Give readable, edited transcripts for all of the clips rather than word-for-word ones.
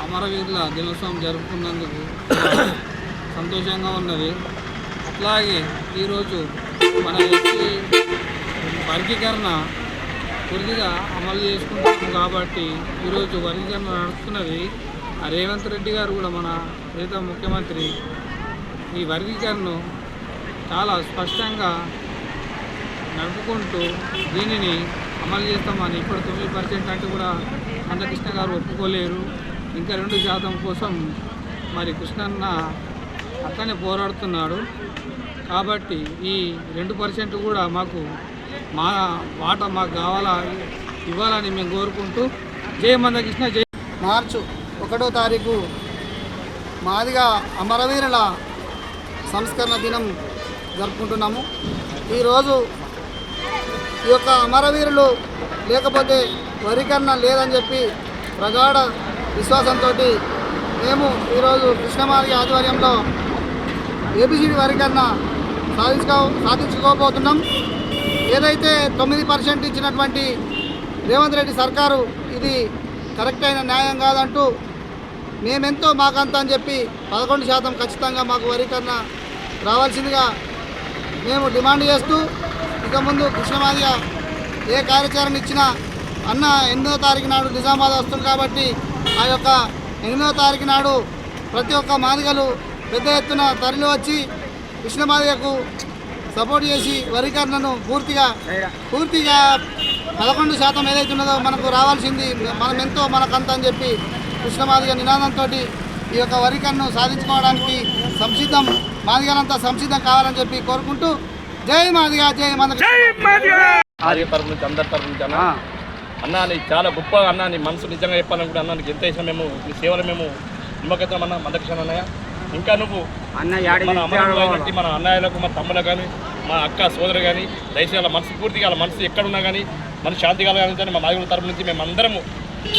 అమరవీరుల దినోత్సవం జరుపుకున్నందుకు సంతోషంగా ఉన్నది. అట్లాగే ఈరోజు మన ఎస్సీ వర్గీకరణ కొద్దిగా అమలు చేసుకుంటాము కాబట్టి ఈరోజు వర్గీకరణ నడుస్తున్నది. రేవంత్ రెడ్డి గారు కూడా మన ప్రీత ముఖ్యమంత్రి ఈ వర్గీకరణను చాలా స్పష్టంగా నడుపుకుంటూ దీనిని అమలు చేస్తామని ఇప్పుడు 9% అంటే కూడా అందకృష్ణ గారు ఒప్పుకోలేరు. ఇంకా 2% కోసం మరి కృష్ణన్న అక్కడనే పోరాడుతున్నాడు. కాబట్టి ఈ 2% కూడా మా వాటా మాకు కావాలా ఇవ్వాలని మేము కోరుకుంటూ జై మందకృష్ణ జై. మార్చి 1వ తారీఖు మాదిగా అమరవీరుల సంస్కరణ దినం జరుపుకుంటున్నాము. ఈరోజు ఈ యొక్క అమరవీరులు లేకపోతే వర్గీకరణ లేదని చెప్పి ప్రగాఢ విశ్వాసంతో మేము ఈరోజు కృష్ణమాదిగ ఆధ్వర్యంలో ఏబిసిడి వర్గీకరణ సాధించుకోబోతున్నాం. ఏదైతే 9% ఇచ్చినటువంటి రేవంత్ రెడ్డి సర్కారు ఇది కరెక్ట్ అయిన న్యాయం కాదంటూ మేమెంతో మాకంత అని చెప్పి 11% ఖచ్చితంగా మాకు వర్గీకరణ రావాల్సిందిగా మేము డిమాండ్ చేస్తూ ఇక ముందు కృష్ణమాదిగ ఏ కార్యాచరణ ఇచ్చినా అన్న 8వ తారీఖు నాడు నిజామాబాద్ వస్తుంది కాబట్టి ఆ యొక్క 8వ తారీఖు నాడు ప్రతి ఒక్క మాదిగలు పెద్ద ఎత్తున తరలి వచ్చి కృష్ణమాదిగకు సపోర్ట్ చేసి వరికరణను పూర్తిగా 11% ఏదైతే ఉన్నదో మనకు రావాల్సింది మనం ఎంతో మనకంత అని చెప్పి కృష్ణమాదిగ నినాదంతో ఈ యొక్క వరికరణను సాధించుకోవడానికి సంసిద్ధం, మాదిగలంతా సంసిద్ధం కావాలని చెప్పి కోరుకుంటూ జై మాదిగ, జై ఆర్య తరపు నుంచి అందరి తరపు నుంచి అన్నా నీ చాలా గొప్ప అన్నా, నీ మనసు నిజంగా చెప్పాలని కూడా అన్నా నీకు ఎంత ఇష్టం, మేము నీ సేవలు మేము నిమ్మకత్వం అన్న మందకృష్ణ అన్నయ్య. ఇంకా నువ్వు మన అమ్మకి మన అన్నయ్యలకు మా తమ్ములకు కానీ మా అక్క సోదరు కానీ దయచేసి వాళ్ళ మనసు పూర్తిగా వాళ్ళ మనసు ఎక్కడున్నా కానీ మన శాంతి కలగాలని మా మాదిగుల తరపు నుంచి మేము అందరము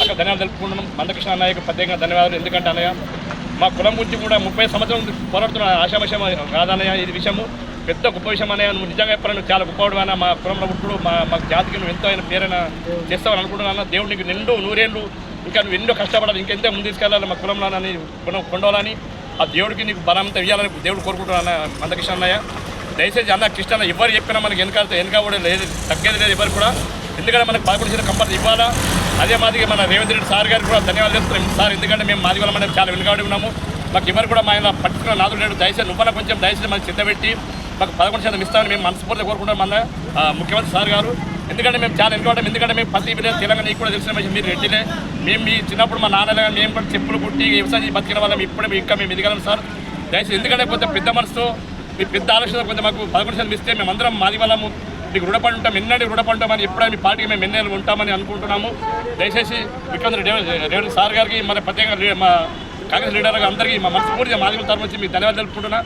అక్కడ ధన్యవాదాలు తెలుపుకుంటున్నాం. మందకృష్ణ అన్నయ్యకు ప్రత్యేకంగా ధన్యవాదాలు. ఎందుకంటే అన్నయ్య మా కులం గురించి కూడా 30 సంవత్సరాలు పోరాడుతున్న ఆశామశం కాదన్నయ్య. ఇది విషయము పెద్ద గొప్ప విషయం అన్నయ్య. నువ్వు నిజంగా చెప్పాలని నువ్వు చాలా గొప్పవాడు అయినా మా కులంలో పుట్టుడు మా జాతికి నువ్వు ఎంతో అయిన పేరైనా చేస్తావని అనుకుంటున్నా. దేవుడు నీకు నిండు 100 ఏళ్ళు ఇంకా నువ్వు ఎన్నో కష్టపడాలి, ఇంకెంతో ముందు తీసుకెళ్ళాలి మా కులంలో కొండవాలని ఆ దేవుడికి నీకు బలంతో ఇవ్వాలని దేవుడు కోరుకుంటున్నా మందకృష్ణ అన్నయ్య. దయచేసి అన్న కృష్ణ ఎవరు చెప్పినా మనకి వెనక కూడా లేదు, తగ్గేది లేదు ఎవరు కూడా. ఎందుకంటే మనకు 11 కంపల్సరీ ఇవ్వాలా. అదే మాదిగా మన రేవంత్ రెడ్డి సార్ గారికి కూడా ధన్యవాదాలు చెప్తున్నాం సార్. ఎందుకంటే మేము మాదిగలం అనేది చాలా వెనుకబడి ఉన్నాము. మాకు ఎవరు కూడా మా ఆయన పట్టుకున్న నాదుడు లేడు. దయచేసి నువ్వన కొంచెం దయచేసి మనకి చిత్తబెట్టి మాకు 11% ఇస్తామని మేము మనస్ఫూర్తిగా కోరుకుంటాం మన ముఖ్యమంత్రి సార్ గారు. ఎందుకంటే మేము చాలా వెనుకబడ్డాం. ఎందుకంటే మేము ప్రతి విలేజ్ తెలంగాణ నీకు కూడా తెలిసిన విషయం, మీరు రెడ్డిలే. మేము మీ చిన్నప్పుడు మా నాన్నగా మేము కూడా చెప్పులు కుట్టి వ్యవసాయం బతికిన వాళ్ళం. ఇప్పుడు ఇంకా మేము ఎదగలం సార్. దయచేసి ఎందుకంటే కొంచెం పెద్ద మనసుతో మీ పెద్ద ఆలోచన కొంచెం మాకు 11% ఇస్తే మేమందరం మాది వాళ్ళము మీకు రుణపడి ఉంటాం, ఎన్నడూ రుణపడి ఉంటామని ఎప్పుడైనా మీ పార్టీకి మేము ఎన్నేళ్ళు ఉంటామని అనుకుంటున్నాము. దయచేసి ముఖ్యమంత్రి రేవంత్ సార్ గారికి మన ప్రత్యేకంగా మా కాంగ్రెస్ లీడర్గా అందరికీ మా మనస్ఫూర్తిగా మాదిగల తరపు నుంచి మీకు ధన్యవాదాలు తెలుపుకుంటున్నా.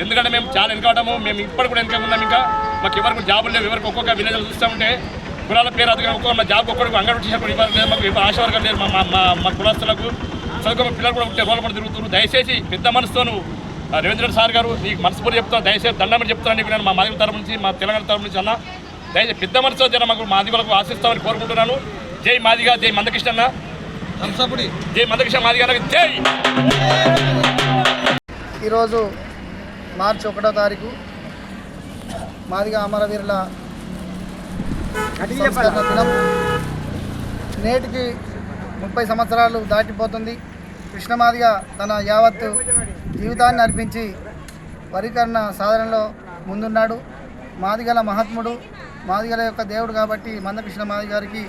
ఎందుకంటే మేము చాలా వెనుకబడ్డాము. మేము ఇప్పుడు కూడా వెనుక ఉన్నాం. ఇంకా మాకు ఎవరికి జాబులు లేవు. ఎవరికి ఒక్కొక్క విలేజ్లు చూస్తూ ఉంటే కులాల పేరు అతగా ఒక్కొక్క జాబ్ ఒక్కడికి అంగడి చేసినప్పుడు ఇవ్వాలి లేదు. మాకు ఆశ వర్గాలు లేదు. మా కులస్తులకు చదువుకున్న పిల్లలు కూడా ఉంటే రోడ్ల పడి తిరుగుతున్నారు. దయచేసి పెద్ద మనసుతోను రేవంత్ రెడ్డి సార్ గారు నీకు మనస్ఫూర్తి చెప్తాను. దయచేసి దండమని చెప్తాను నీకు నేను మా మాదిగల తరపు నుంచి మా తెలంగాణ తరపు నుంచి అన్న. దయచేసి పెద్ద మనసుతో జన మాకు మాదిగలకు ఆశిస్తామని కోరుకుంటున్నాను. జై మాదిగ, జై మందకృష్ణ అన్న, జై మందకృష్ణ మాదిగ జై. ఈరోజు మార్చి 1వ తారీఖు మాదిగ అమరవీరుల సంస్కరణ దినం. నేటికి 30 సంవత్సరాలు దాటిపోతుంది. కృష్ణమాదిగ తన యావత్తు జీవితాన్ని అర్పించి వరికరణ సాధనలో ముందున్నాడు. మాదిగల మహాత్ముడు, మాదిగల యొక్క దేవుడు కాబట్టి మందకృష్ణ మాదిగ గారికి